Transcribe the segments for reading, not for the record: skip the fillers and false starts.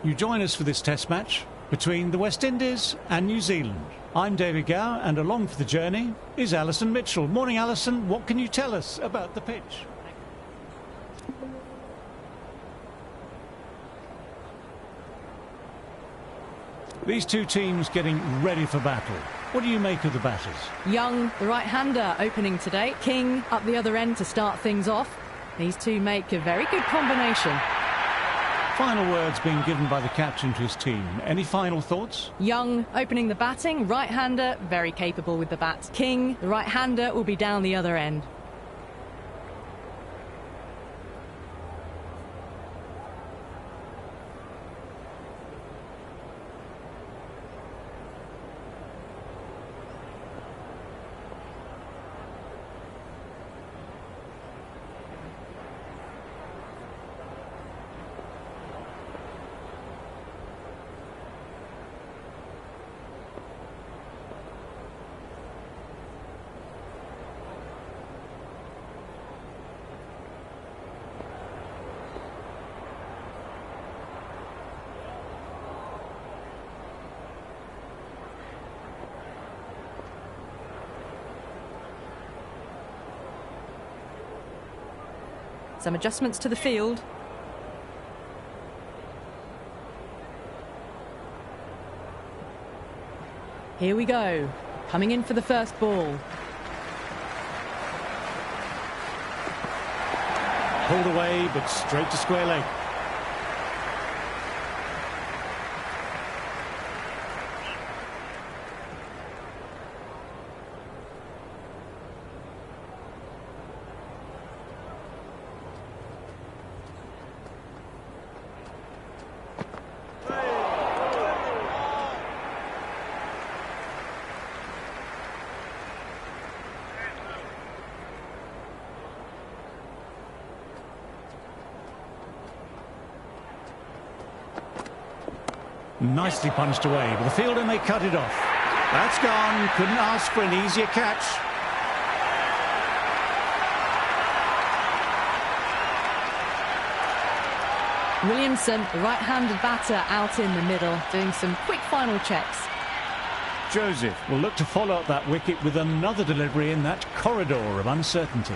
You join us for this test match between the West Indies and New Zealand. I'm David Gow, and along for the journey is Alison Mitchell. Morning, Alison. What can you tell us about the pitch? These two teams getting ready for battle. What do you make of the batters? Young, the right-hander, opening today. King up the other end to start things off. These two make a very good combination. Final words being given by the captain to his team. Any final thoughts? Young opening the batting. Right-hander, very capable with the bat. King, the right-hander, will be down the other end. Some adjustments to the field. Here we go. Coming in for the first ball. Pulled away, but straight to square leg. Nicely punched away, but the fielder may cut it off. That's gone. Couldn't ask for an easier catch. Williamson, the right-handed batter, out in the middle, doing some quick final checks. Joseph will look to follow up that wicket with another delivery in that corridor of uncertainty.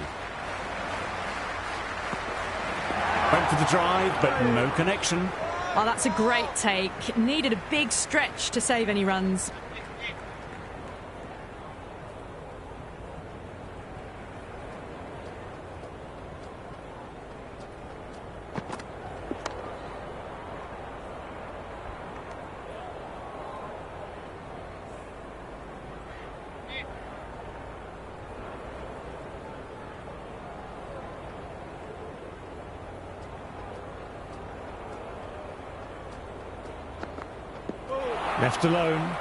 Went for the drive, but no connection. Oh, that's a great take. Needed a big stretch to save any runs. Left alone.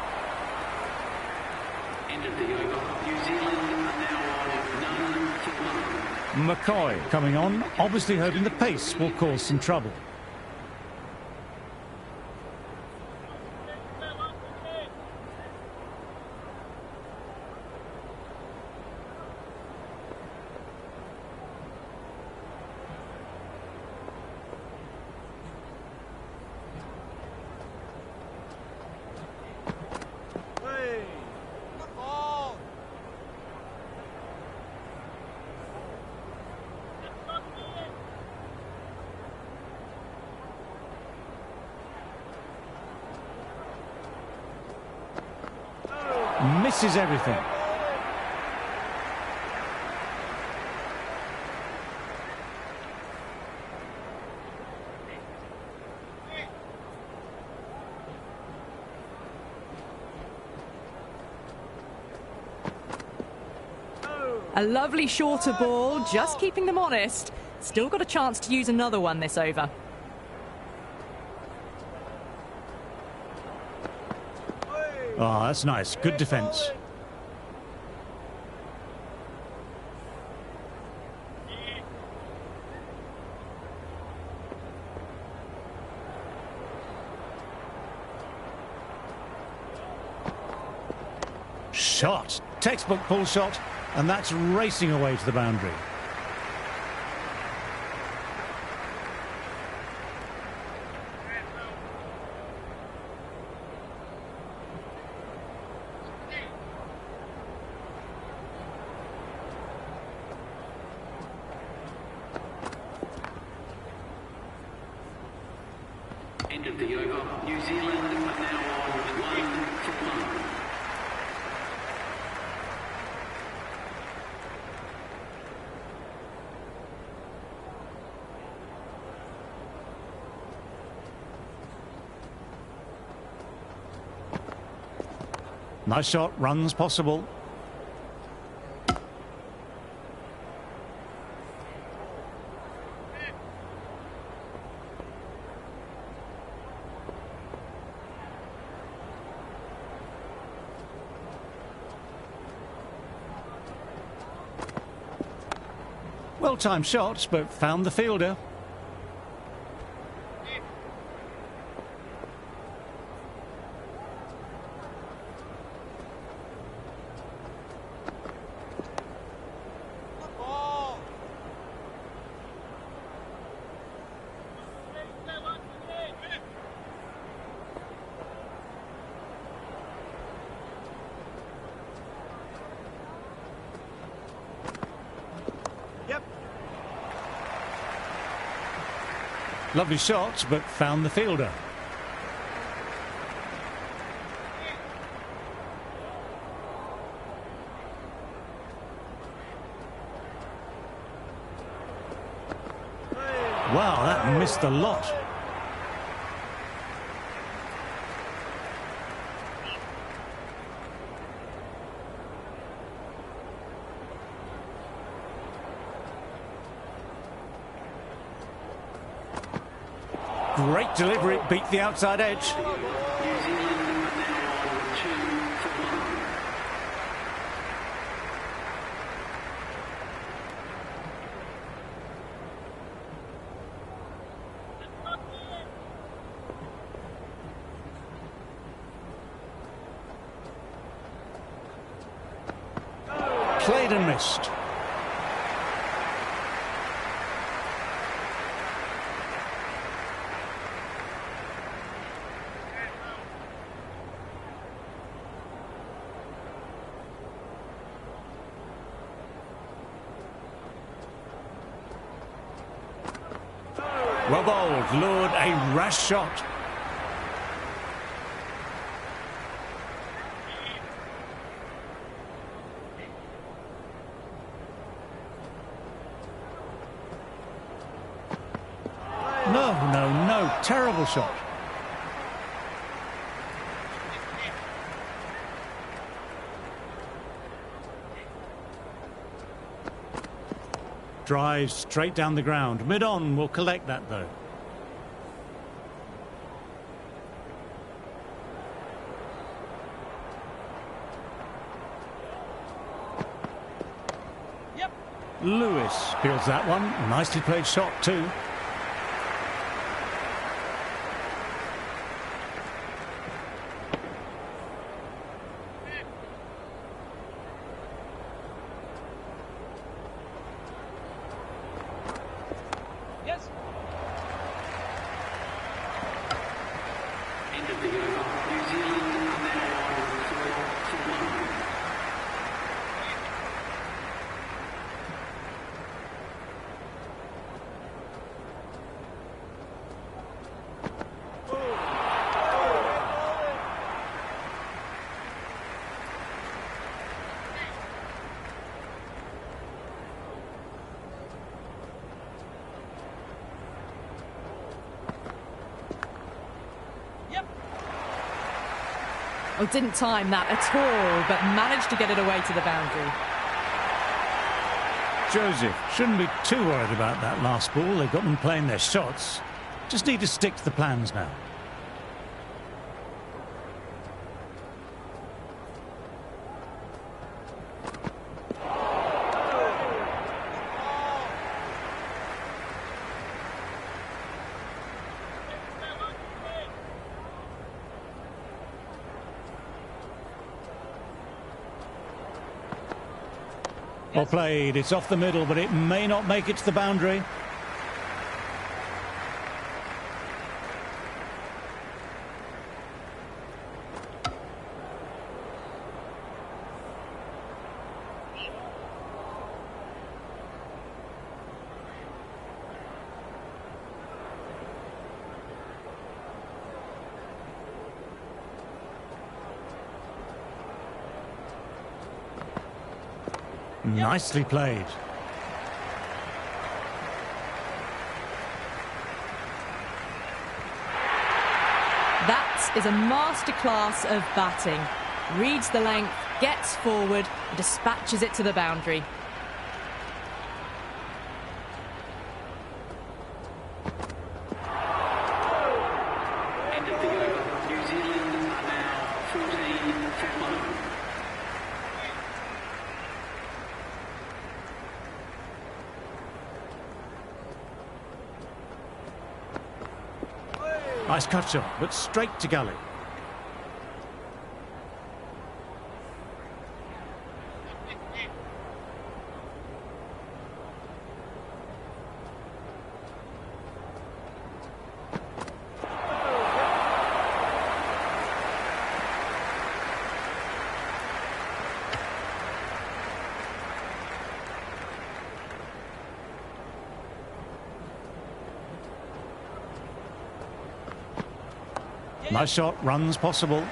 End of the over. New Zealand are now on 9 for 1. McCoy coming on, obviously hoping the pace will cause some trouble. Misses everything. A lovely shorter ball, just keeping them honest. Still got a chance to use another one this over. Oh, that's nice. Good defence. Shot. Textbook pull shot, and that's racing away to the boundary. End of the over. New Zealand are now on 1-1. Nice shot, runs possible. Well-timed shots, but found the fielder. Lovely shot, but found the fielder. Wow, that missed a lot. Great delivery, beat the outside edge. New Zealand are now on 2-1. Played and missed. Well bowled, lured a rash shot. No, terrible shot. Drives straight down the ground. Mid-on will collect that though. Lewis fields that one. Nicely played shot too. End of the over. New Zealand are now on 4-1. Oh, didn't time that at all, but managed to get it away to the boundary. Joseph shouldn't be too worried about that last ball. They've got them playing their shots. Just need to stick to the plans now. Well played. It's off the middle, but it may not make it to the boundary. Nicely played. That is a masterclass of batting. Reads the length, gets forward, and dispatches it to the boundary. End of the over. New Zealand are now 14 for 1. Nice cut shot, but straight to gully. Nice shot, runs possible.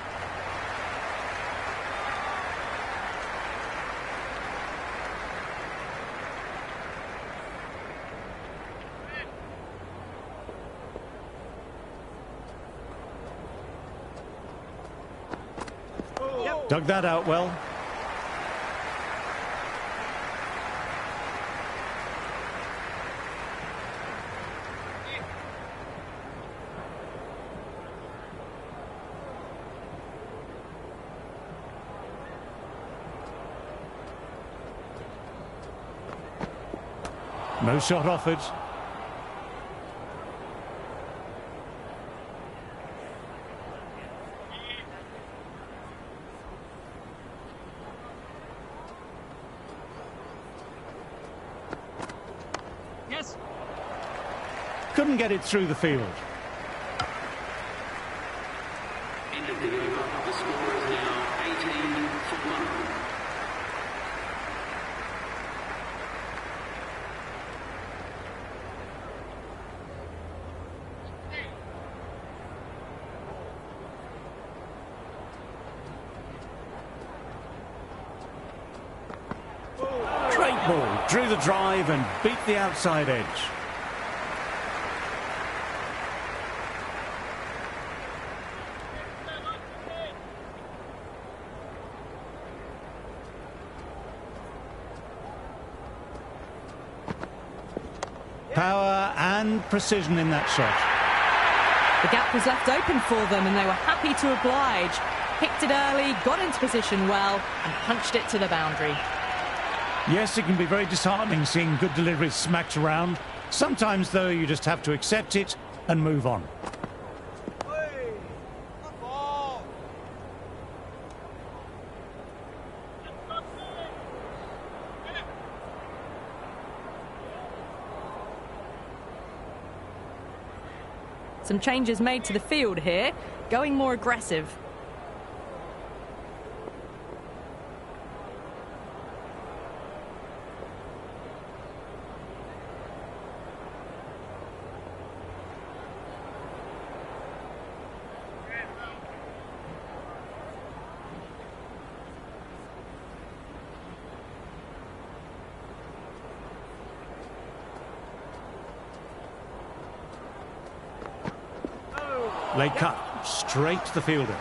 Dug that out well. No shot offered. Yes. Couldn't get it through the field. End of the over. The score is now 18 for 1. Great ball, drew the drive and beat the outside edge. Power and precision in that shot. The gap was left open for them and they were happy to oblige. Picked it early, got into position well and punched it to the boundary. Yes, it can be very disheartening seeing good deliveries smacked around. Sometimes, though, you just have to accept it and move on. Some changes made to the field here, going more aggressive. Late cut, straight to the fielder.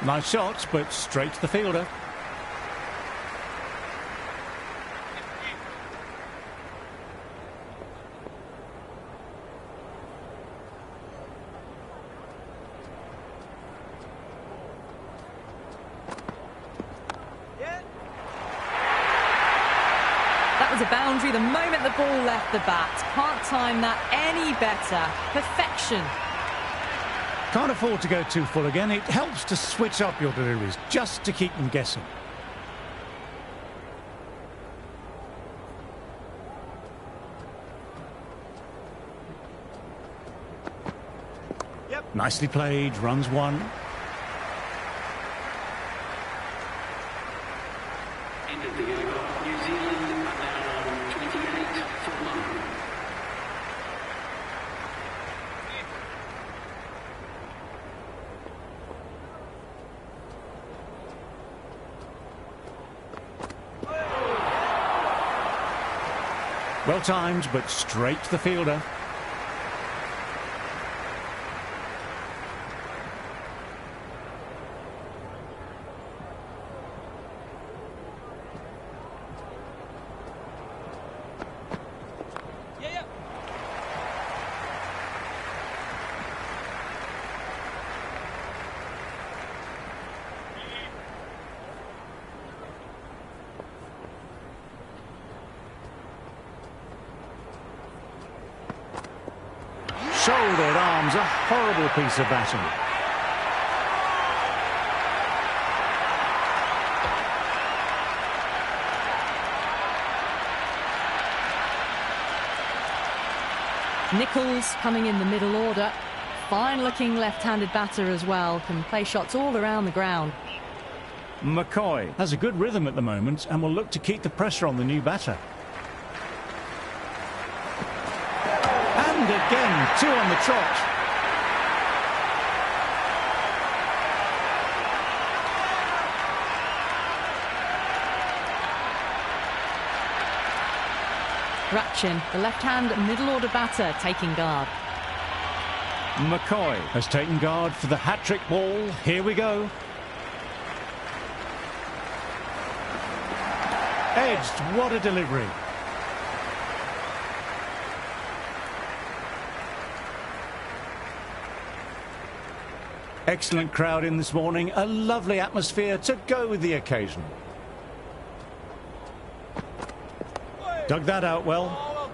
Nice shots, but straight to the fielder. That was a boundary the moment the ball left the bat. Can't time that any better. Perfection. Can't afford to go too full again. It helps to switch up your deliveries, just to keep them guessing. Yep. Nicely played, runs one. End of the over. New Zealand are now 28 for 1. Well timed, but straight to the fielder. Shouldered arms, a horrible piece of batting. Nichols coming in the middle order. Fine-looking left-handed batter as well. Can play shots all around the ground. McCoy Has a good rhythm at the moment and will look to keep the pressure on the new batter. And again, 2 on the trot. Ratchin, the left-hand middle-order batter, taking guard. McCoy Has taken guard for the hat-trick ball. Here we go. Edged, what a delivery. Excellent crowd in this morning, a lovely atmosphere to go with the occasion. Dug that out well.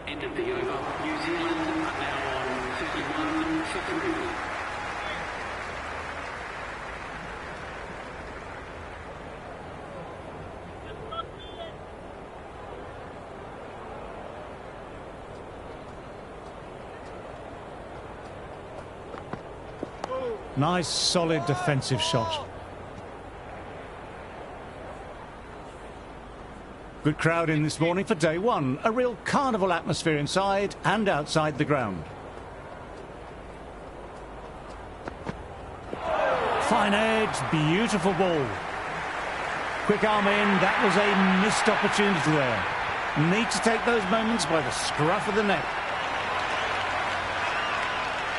End of the over. New Zealand are now on 51 for 3. Nice, solid defensive shot. Good crowd in this morning for day one. A real carnival atmosphere inside and outside the ground. Fine edge, beautiful ball. Quick arm in, that was a missed opportunity there. Need to take those moments by the scruff of the neck.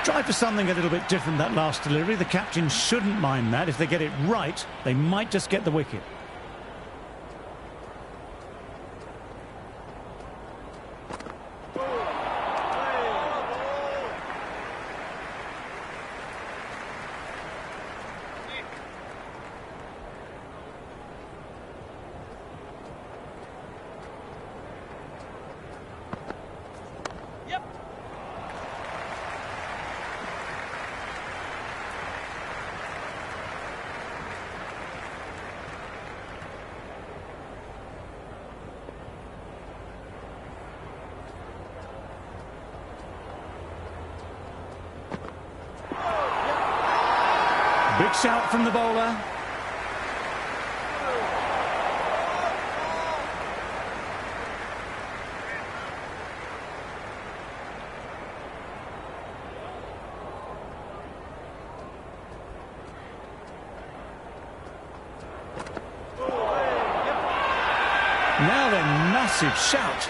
Try for something a little bit different that last delivery. The captain shouldn't mind that. If they get it right, they might just get the wicket. Big shout from the bowler. Now then, massive shout.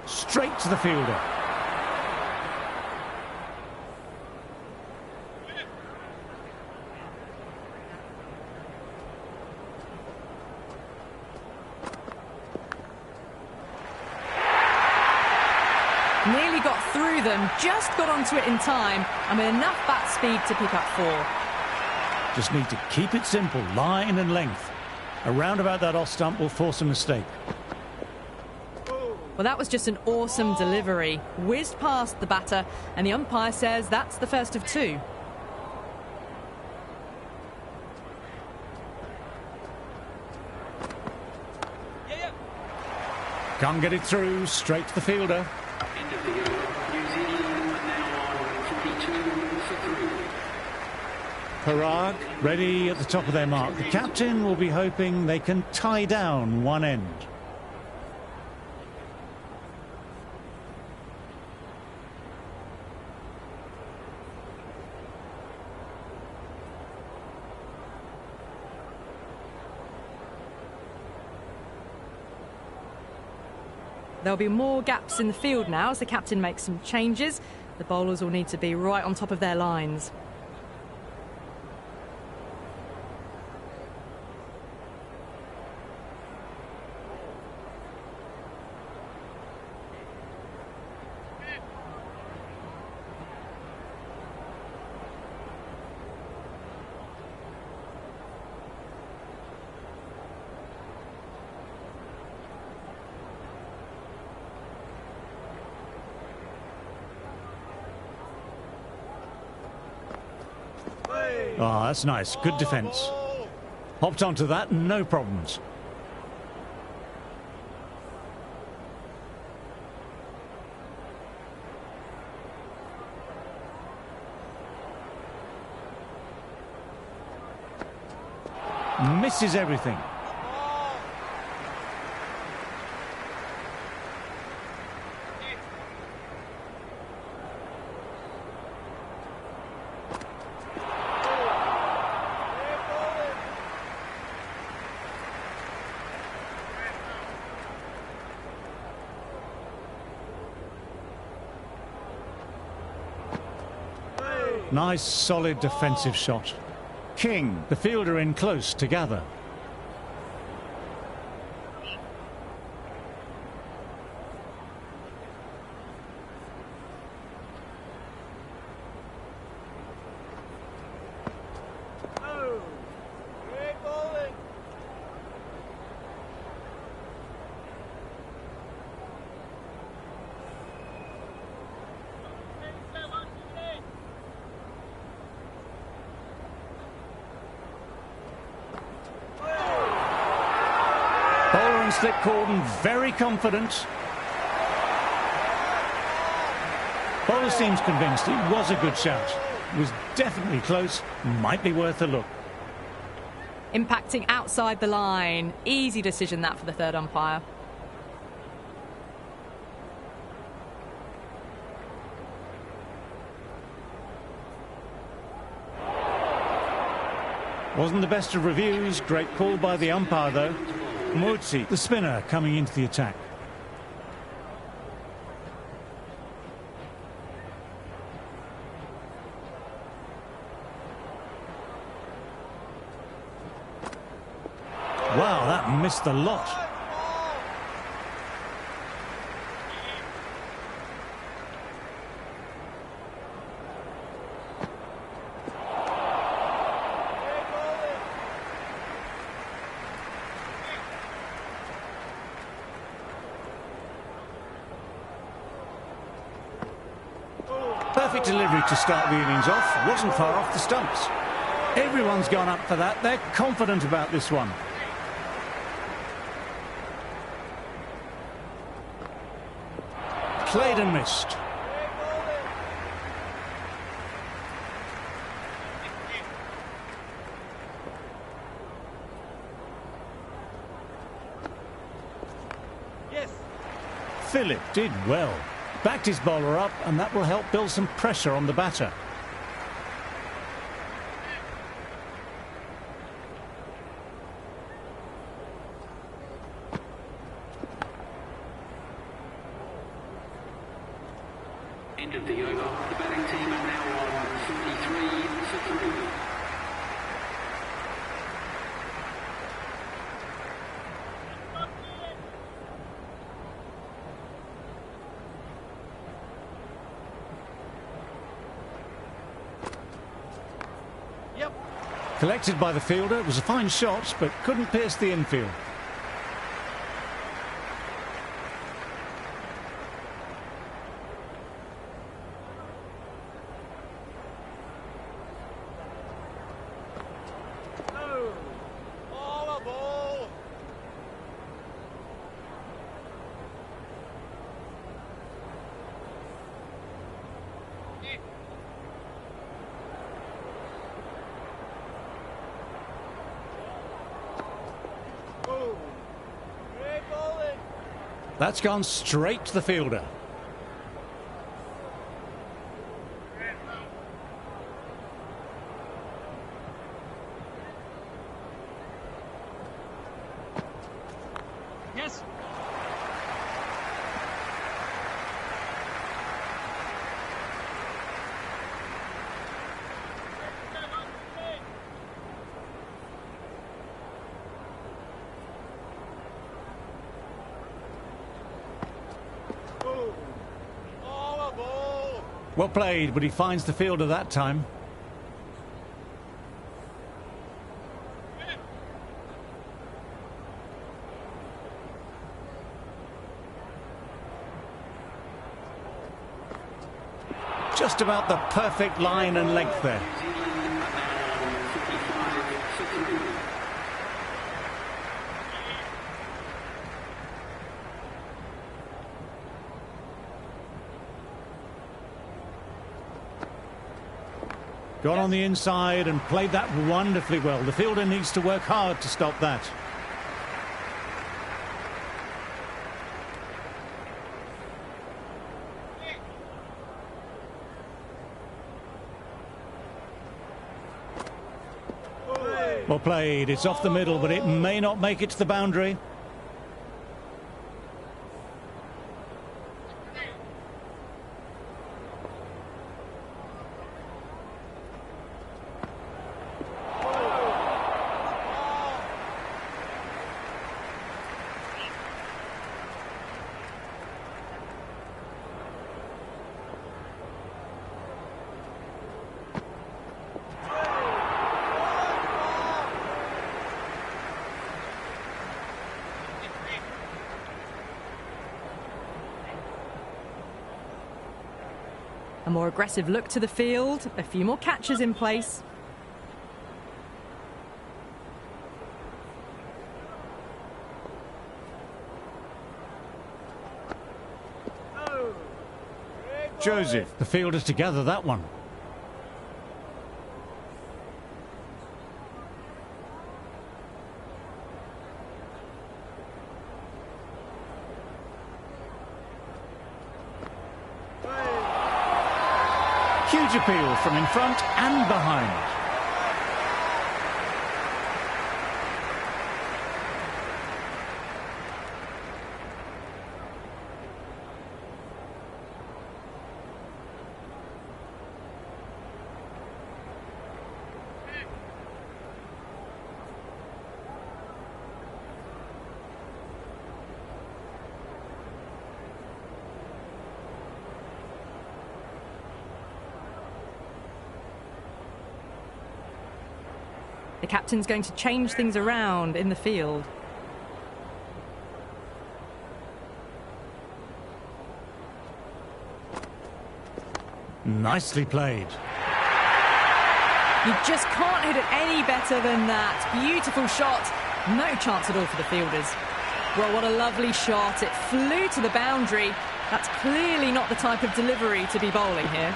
Straight to the fielder. them, just got onto it in time and with enough bat speed to pick up 4. Just need to keep it simple, line and length. A roundabout that off stump will force a mistake. Well, that was just an awesome delivery. Whizzed past the batter, and the umpire says that's the first of 2. Can't get it through, straight to the fielder. End of the over. New Zealand now on 42 for 3. Parag ready at the top of their mark. The captain will be hoping they can tie down one end. There'll be more gaps in the field now as the captain makes some changes. The bowlers will need to be right on top of their lines. Ah, that's nice. Good defence. Hopped onto that, no problems. Misses everything. Nice, solid defensive shot. King, the fielder, in close to gather. Bowler and slip cordon, very confident. Bowler seems convinced it was a good shout. It was definitely close, might be worth a look. Impacting outside the line. Easy decision that for the third umpire. Wasn't the best of reviews. Great call by the umpire, though. Murthy, the spinner, coming into the attack. Wow, that missed a lot. Perfect delivery to start the innings off. Wasn't far off the stumps. Everyone's gone up for that. They're confident about this one. Played and missed. Yes. Philip did well. Backed his bowler up, and that will help build some pressure on the batter. End of the over. The batting team are now on 43 for 3. Collected by the fielder. It was a fine shot, but couldn't pierce the infield. That's gone straight to the fielder. Yes. Well played, but he finds the fielder that time. Just about the perfect line and length there. Gone on the inside and played that wonderfully well. The fielder needs to work hard to stop that. Well played. It's off the middle, but it may not make it to the boundary. A more aggressive look to the field, a few more catches in place. Joseph, the fielders to gather that one. Huge appeal from in front and behind. The captain's going to change things around in the field. Nicely played. You just can't hit it any better than that. Beautiful shot. No chance at all for the fielders. Well, what a lovely shot. It flew to the boundary. That's clearly not the type of delivery to be bowling here.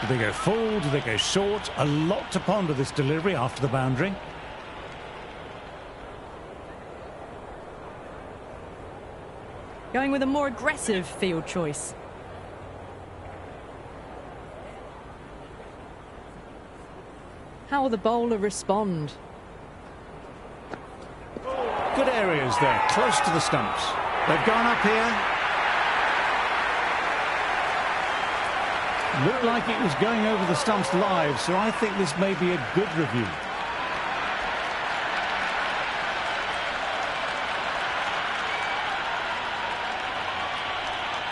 Do they go full? Do they go short? A lot to ponder this delivery after the boundary. Going with a more aggressive field choice. How will the bowler respond? Good areas there, close to the stumps. They've gone up here. Looked like it was going over the stumps live, so I think this may be a good review.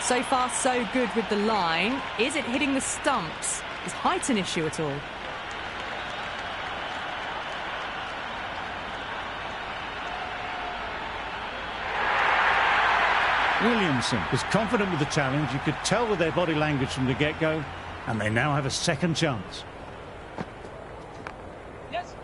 So far, so good with the line. Is it hitting the stumps? Is height an issue at all? Williamson was confident with the challenge. You could tell with their body language from the get-go, and they now have a second chance. Yes.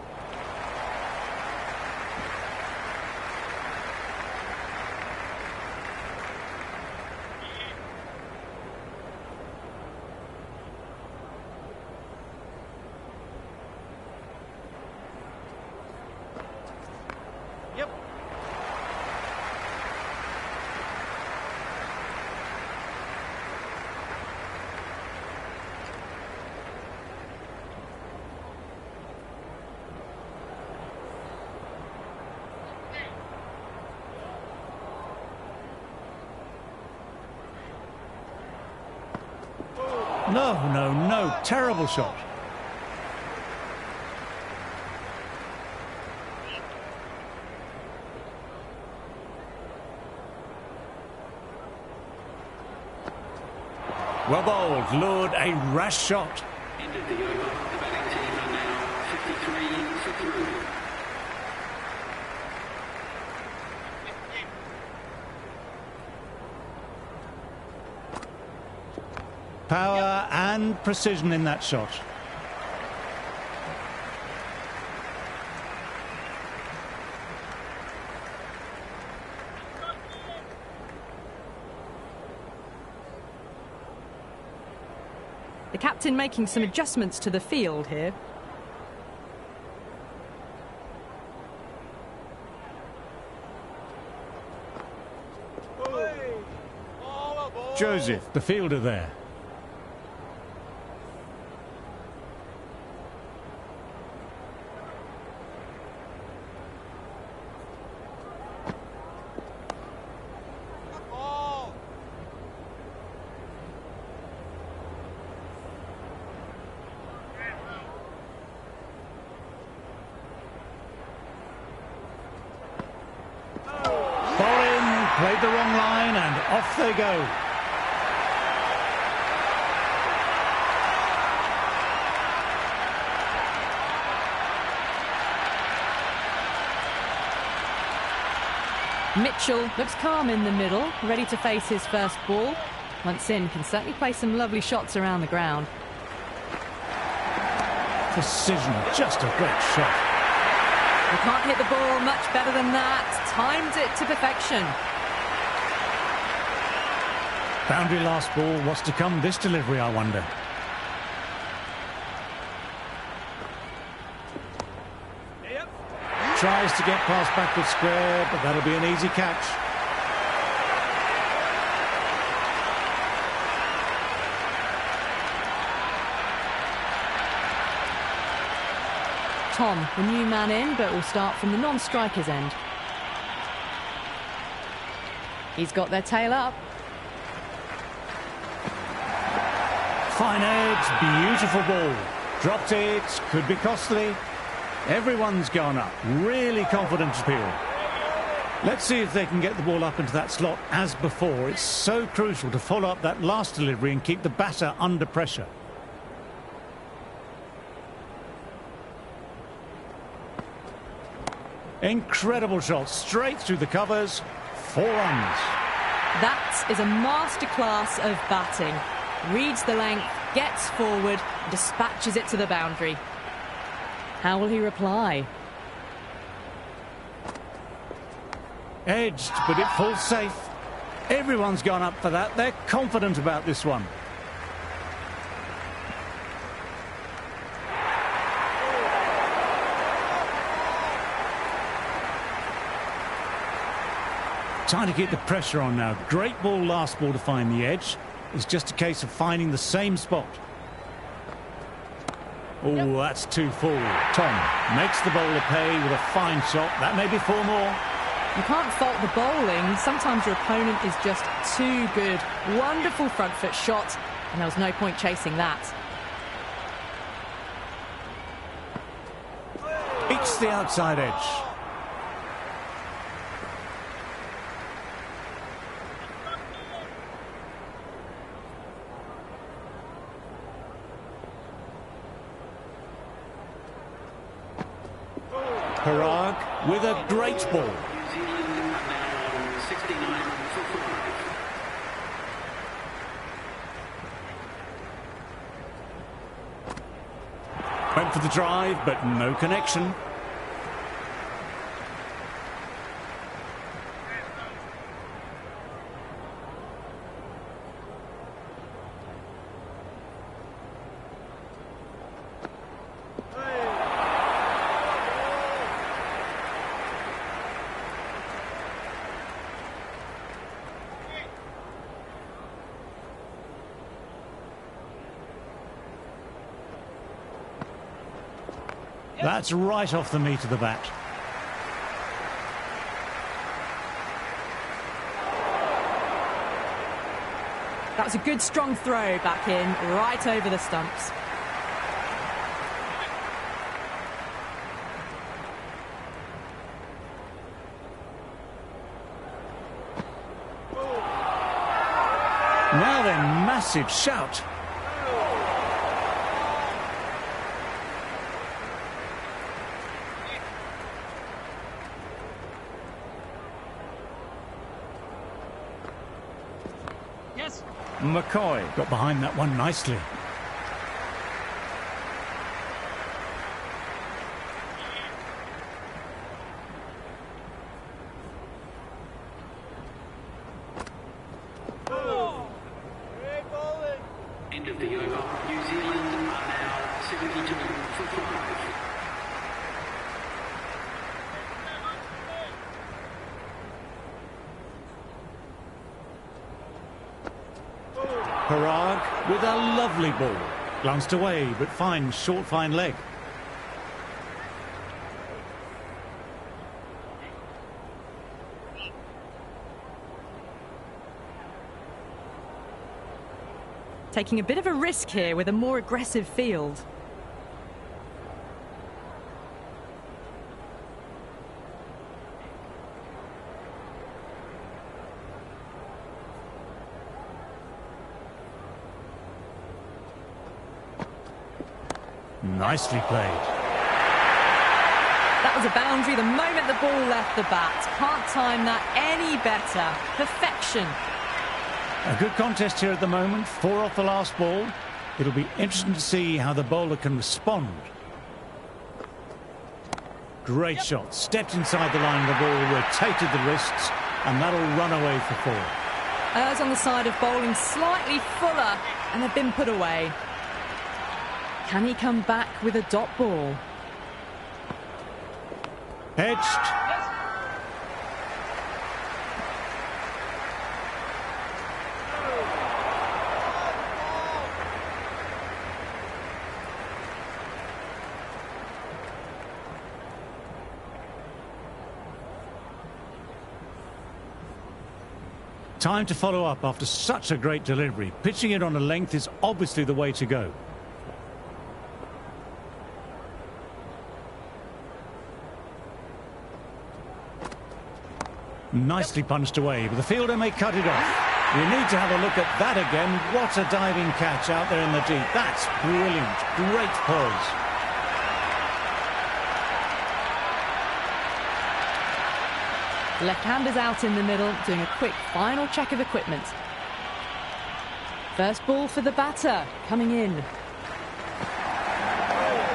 Yep. No, no, no. Terrible shot. Well bowled, lured, a rash shot. End of the over. The batting team are now 53 for 3. Power and precision in that shot. The captain making some adjustments to the field here. Joseph, the fielder there. Played the wrong line and off they go. Mitchell looks calm in the middle, ready to face his first ball. Once in, can certainly play some lovely shots around the ground. Precision, just a great shot. You can't hit the ball much better than that. Timed it to perfection. Boundary last ball. What's to come this delivery, I wonder? Yep. Tries to get past backward square, but that'll be an easy catch. Tom, the new man in, but will start from the non-striker's end. He's got their tail up. Fine edge, beautiful ball. Dropped it, could be costly. Everyone's gone up, really confident appeal. Let's see if they can get the ball up into that slot as before. It's so crucial to follow up that last delivery and keep the batter under pressure. Incredible shot, straight through the covers, 4 runs. That is a masterclass of batting. Reads the length, gets forward, dispatches it to the boundary. How will he reply? Edged, but it falls safe. Everyone's gone up for that. They're confident about this one. Trying to keep the pressure on now. Great ball last ball to find the edge. It's just a case of finding the same spot. Oh, that's too full. Tom makes the bowler pay with a fine shot. That may be 4 more. You can't fault the bowling. Sometimes your opponent is just too good. Wonderful front foot shot, and there was no point chasing that. Beats the outside edge. Parag with a great ball. New Zealand are now on 69 for 5. Went for the drive, but no connection. That's right off the meat of the bat. That was a good strong throw back in, right over the stumps. Now then, massive shout. McCoy got behind that one nicely. End of the over. New Zealand are now 72 for 5. Parag with a lovely ball. Glanced away, but fine, short, fine leg. Taking a bit of a risk here with a more aggressive field. Nicely played. That was a boundary the moment the ball left the bat. Can't time that any better. Perfection. A good contest here at the moment. 4 off the last ball. It'll be interesting to see how the bowler can respond. Great shot. Stepped inside the line of the ball, rotated the wrists, and that'll run away for 4. Errs on the side of bowling slightly fuller, and they've been put away. Can he come back with a dot ball? Edged. Time to follow up after such a great delivery. Pitching it on a length is obviously the way to go. Nicely punched away, but the fielder may cut it off. We need to have a look at that again. What a diving catch out there in the deep. That's brilliant. Great poise. Left-handers out in the middle, doing a quick final check of equipment. First ball for the batter, coming in.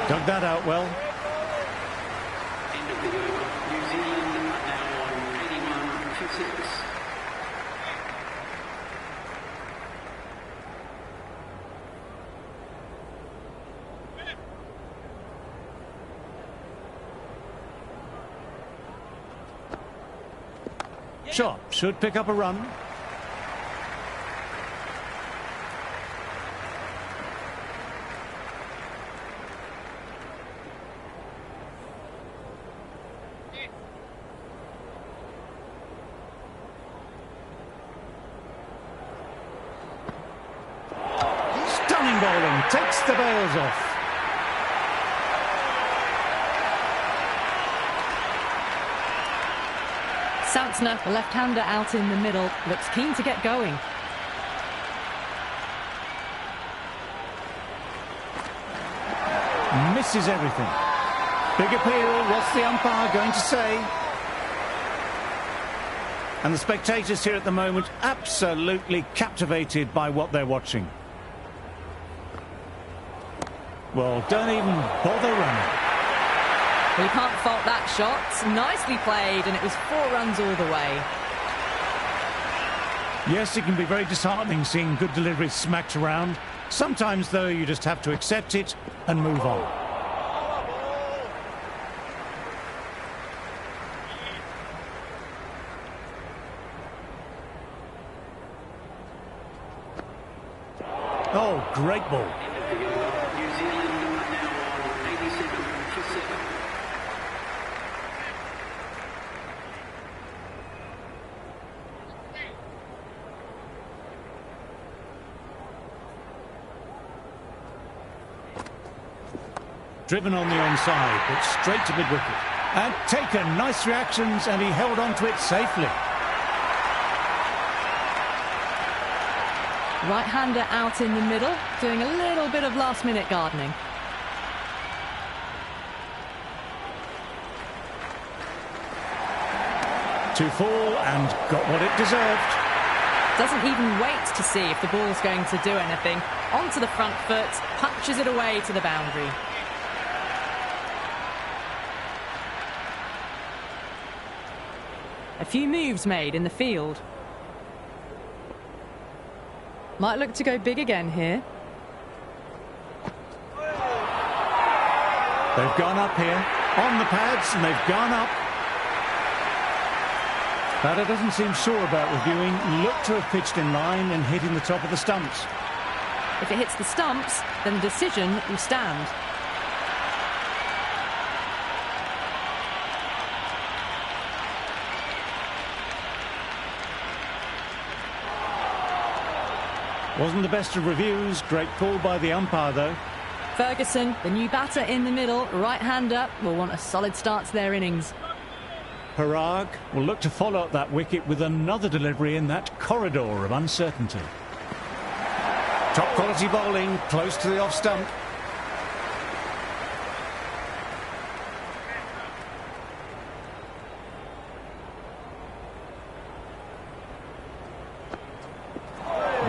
Dug that out well. End of the over. New Zealand are now on 81 for 6. Shot should pick up a run. Stunning bowling, takes the bails off. Santzner, the left-hander out in the middle, looks keen to get going. Misses everything. Big appeal, what's the umpire going to say? And the spectators here at the moment absolutely captivated by what they're watching. Well, don't even bother running. Well, you can't fault that shot. Nicely played, and it was 4 runs all the way. Yes, it can be very disheartening seeing good deliveries smacked around. Sometimes, though, you just have to accept it and move on. Oh, great ball. New Zealand are now on 87 for 7. Driven on the onside, but straight to mid-wicket. And taken, nice reactions, and he held on to it safely. Right-hander out in the middle, doing a little bit of last-minute gardening. To fall and got what it deserved. Doesn't even wait to see if the ball's going to do anything. Onto the front foot, punches it away to the boundary. A few moves made in the field. Might look to go big again here. They've gone up here, on the pads, and they've gone up. Batter doesn't seem sure about reviewing. Looked to have pitched in line and hitting the top of the stumps. If it hits the stumps, then the decision will stand. Wasn't the best of reviews. Great call by the umpire, though. Ferguson, the new batter in the middle, right-hander, will want a solid start to their innings. Parag will look to follow up that wicket with another delivery in that corridor of uncertainty. Top quality bowling, close to the off stump.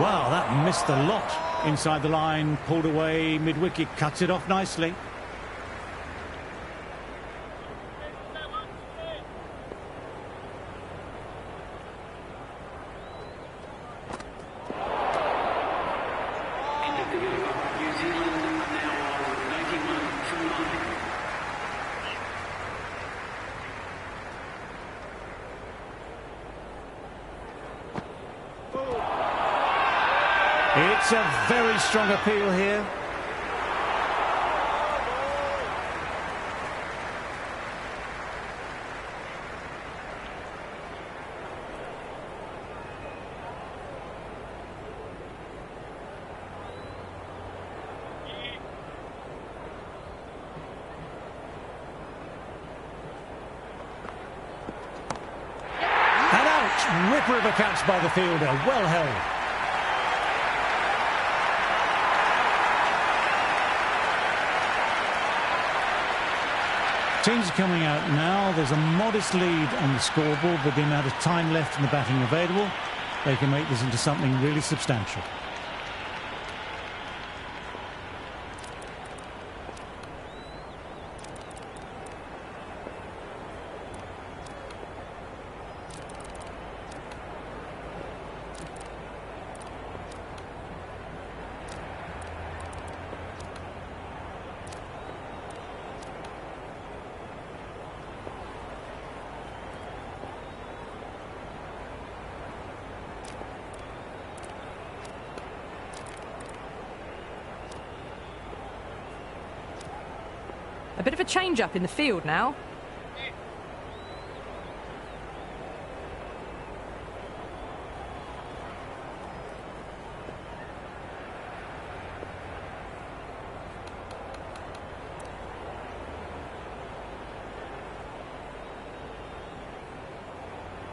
Wow, that missed a lot. Inside the line, pulled away, mid-wicket, cuts it off nicely. New Zealand are now on 91 for 9. It's a very strong appeal here. And out! Ripper of a catch by the fielder. Well held. Teams are coming out now. There's a modest lead on the scoreboard with the amount of time left in the batting available. They can make this into something really substantial. A bit of a change-up in the field now.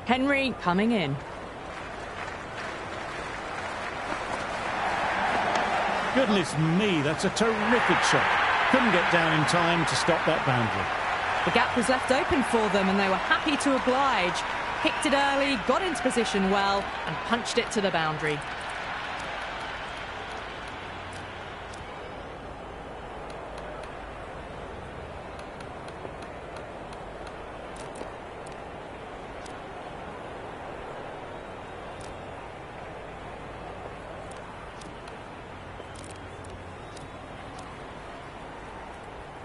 Henry coming in. Goodness me, that's a terrific shot. Couldn't get down in time to stop that boundary. The gap was left open for them and they were happy to oblige. Picked it early, got into position well and punched it to the boundary.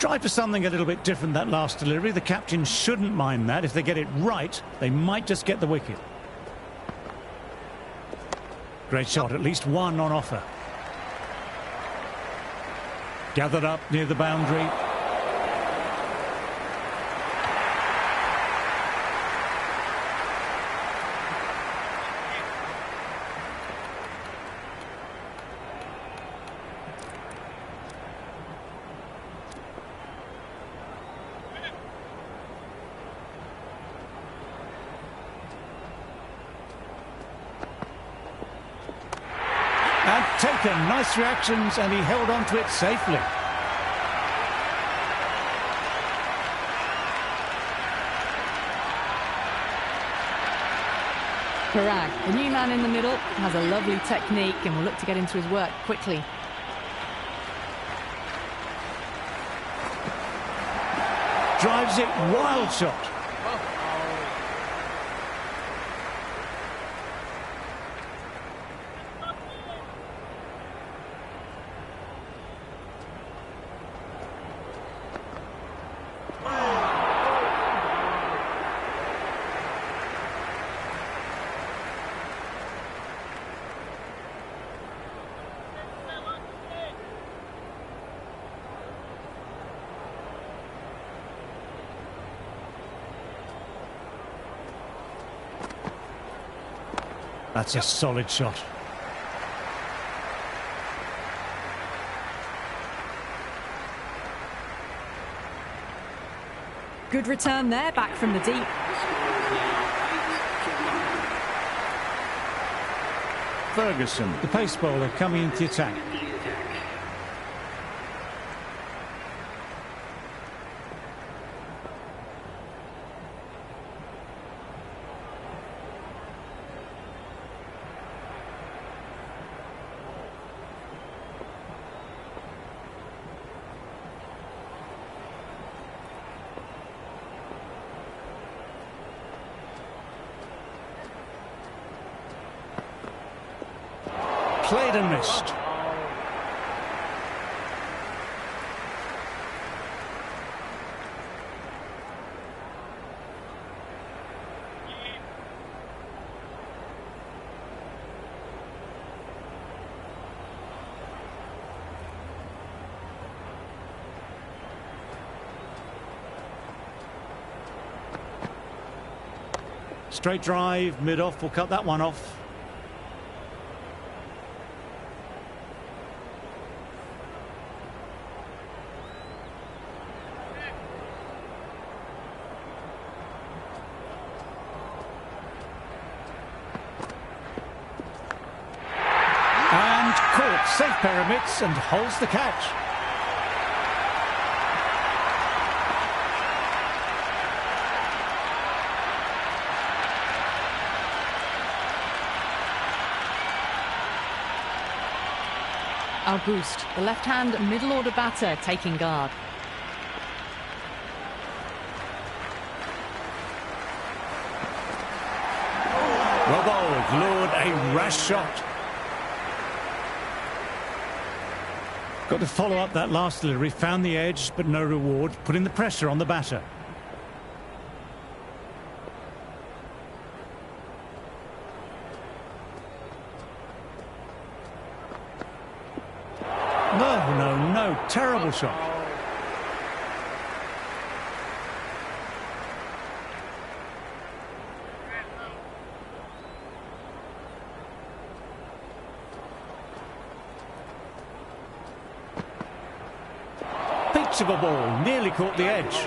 Try for something a little bit different that last delivery. The captain shouldn't mind that. If they get it right, they might just get the wicket. Great shot, at least one on offer. Gathered up near the boundary. And taken, nice reactions, and he held on to it safely. Parag, the new man in the middle, has a lovely technique and will look to get into his work quickly. Drives it, wild shot. That's a solid shot. Good return there, back from the deep. Ferguson, the pace bowler, coming into the attack. Played and missed. Straight drive, mid-off, will cut that one off. And caught, safe pyramids, and holds the catch. August, the left-hand middle-order batter, taking guard. Well bowled, lured a rash shot. Got to follow up that last delivery, found the edge, but no reward, putting the pressure on the batter. No, terrible shot. Peach of a ball, nearly caught the edge.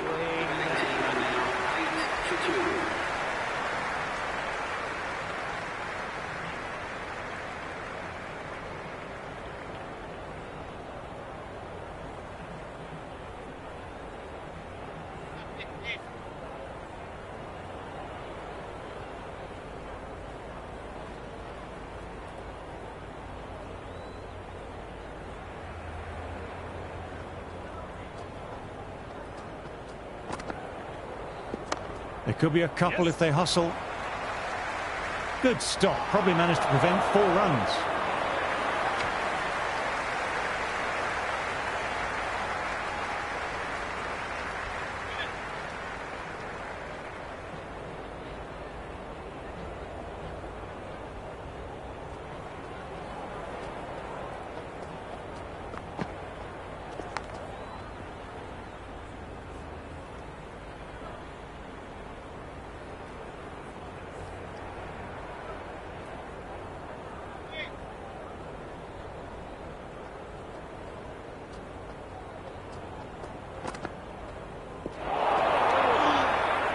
There could be a couple if they hustle. Good stop, probably managed to prevent 4 runs.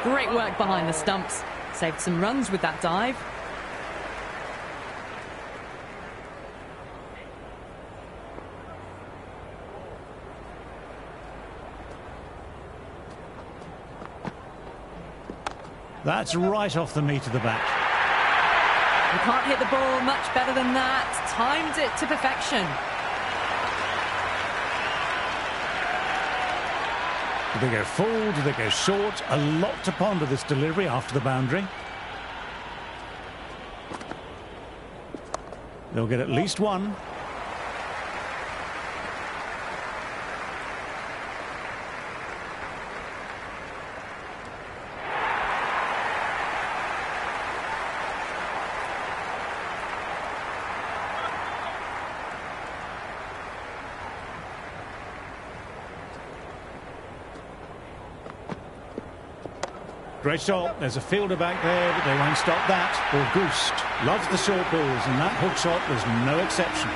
Great work behind the stumps. Saved some runs with that dive. That's right off the meat of the bat. You can't hit the ball much better than that. Timed it to perfection. Do they go full? Do they go short? A lot to ponder this delivery after the boundary. They'll get at least one. Great shot. There's a fielder back there, but they won't stop that. August loves the short balls, and that hook shot was no exception.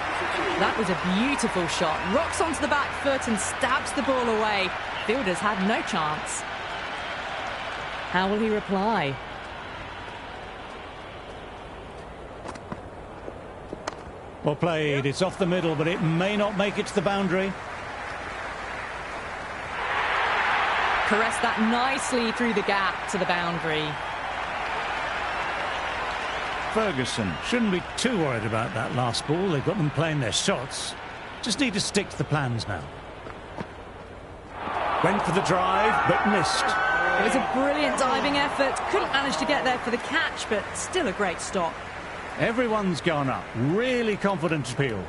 That was a beautiful shot. Rocks onto the back foot and stabs the ball away. Fielders had no chance. How will he reply? Well played. It's off the middle, but it may not make it to the boundary. Caressed that nicely through the gap to the boundary. Ferguson shouldn't be too worried about that last ball. They've got them playing their shots. Just need to stick to the plans now. Went for the drive, but missed. It was a brilliant diving effort. Couldn't manage to get there for the catch, but still a great stop. Everyone's gone up. Really confident appeal.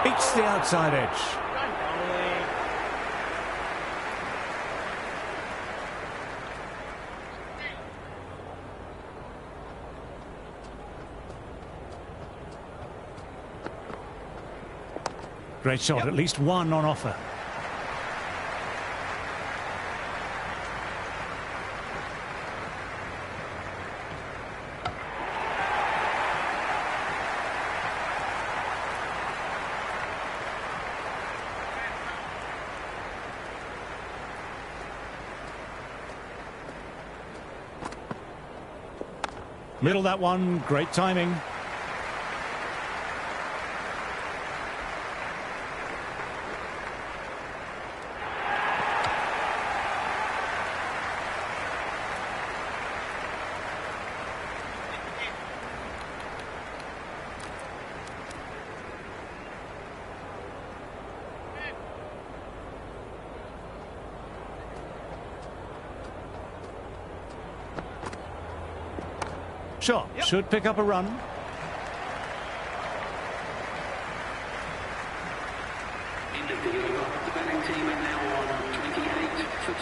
Beats the outside edge. Great shot, at least one on offer. Middle that one, great timing. Shot should pick up a run. End of the over. The batting team are now on 28 for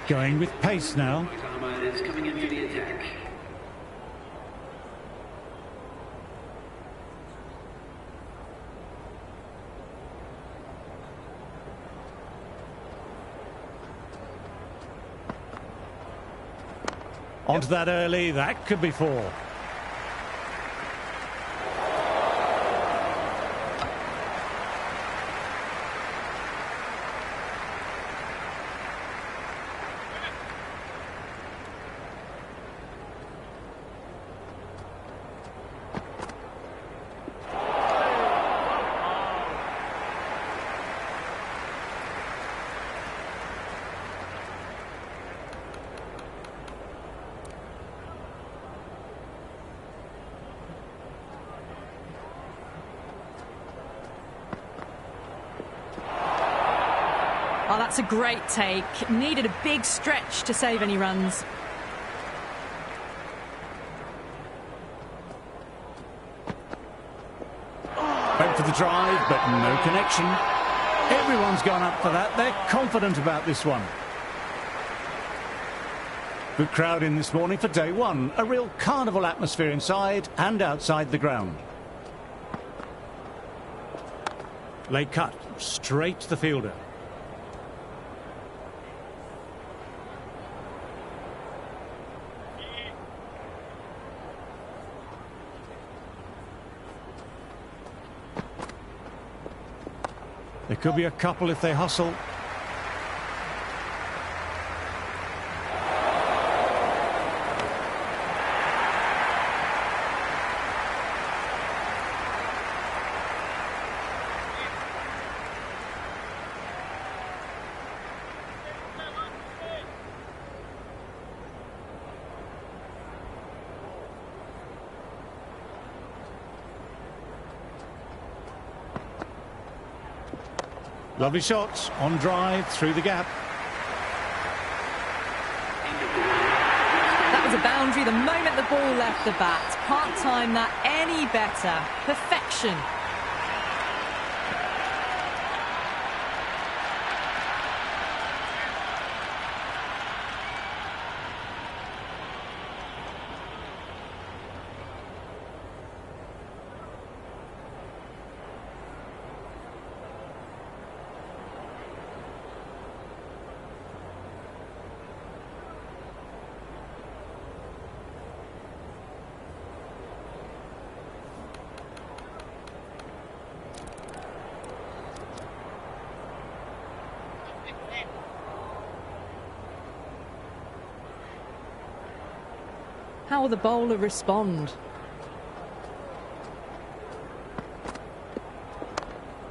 2. Going with pace now. Armour is coming in for the attack. Onto that early, that could be 4. Oh, that's a great take. Needed a big stretch to save any runs. Went for the drive, but no connection. Everyone's gone up for that. They're confident about this one. Good crowd in this morning for day one. A real carnival atmosphere inside and outside the ground. Late cut, straight to the fielder. There could be a couple if they hustle. Lovely shot on drive through the gap. That was a boundary the moment the ball left the bat. Can't time that any better. Perfection. How will the bowler respond?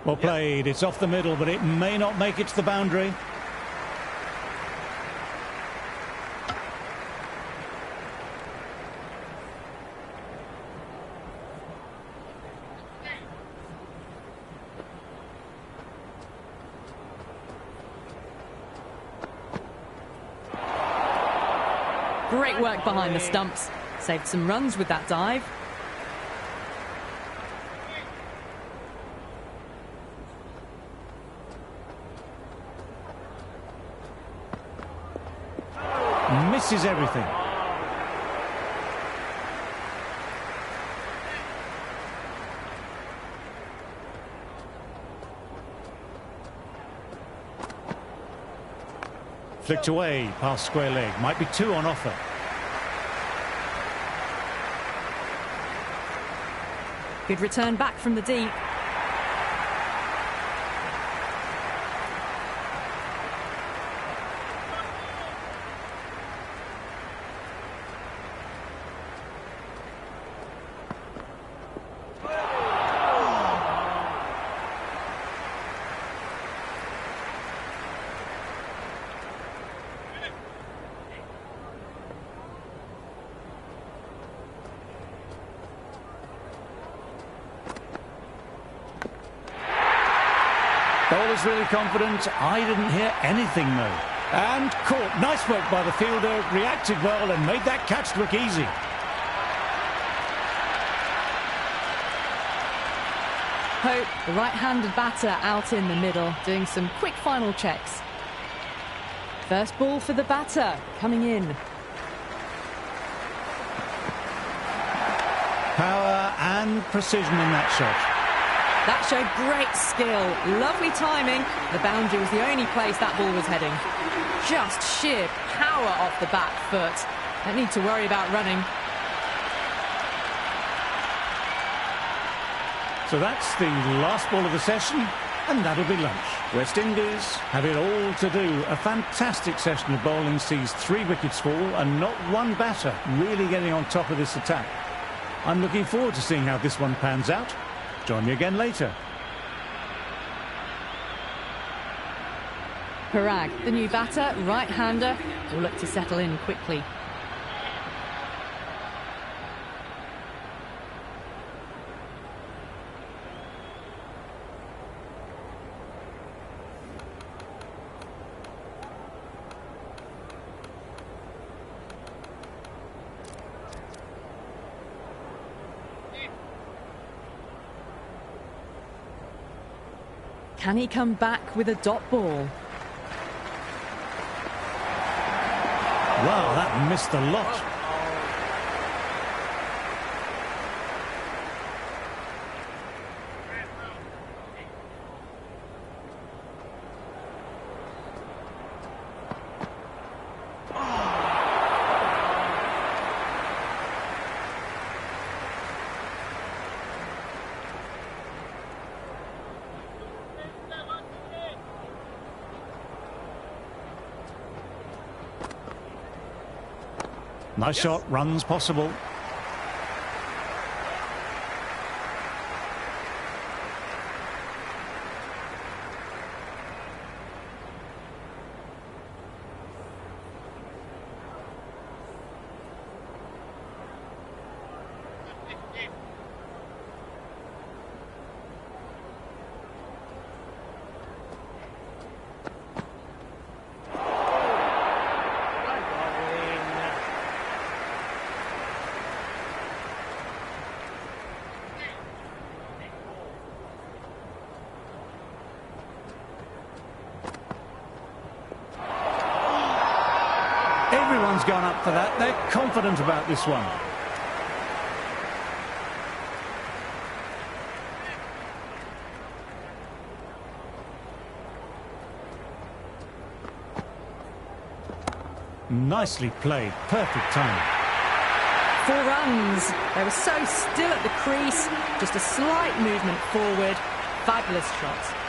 Well played. It's off the middle, but it may not make it to the boundary. Great work behind the stumps. Saved some runs with that dive. Misses everything. Flicked away past square leg. Might be two on offer. Good return back from the deep. Bowler's really confident. I didn't hear anything though. And caught. Nice work by the fielder. Reacted well and made that catch look easy. Hope, the right-handed batter, out in the middle, doing some quick final checks. First ball for the batter, coming in. Power and precision in that shot. That showed great skill, lovely timing. The boundary was the only place that ball was heading. Just sheer power off the back foot. Don't need to worry about running. So that's the last ball of the session, and that'll be lunch. West Indies have it all to do. A fantastic session of bowling sees 3 wickets fall and not one batter really getting on top of this attack. I'm looking forward to seeing how this one pans out. Join me again later. Parag, the new batter, right-hander, will look to settle in quickly. Can he come back with a dot ball? Wow, that missed a lot. Nice shot, runs possible. Everyone's gone up for that. They're confident about this one. Nicely played. Perfect time. 4 runs. They were so still at the crease. Just a slight movement forward. Fabulous shot.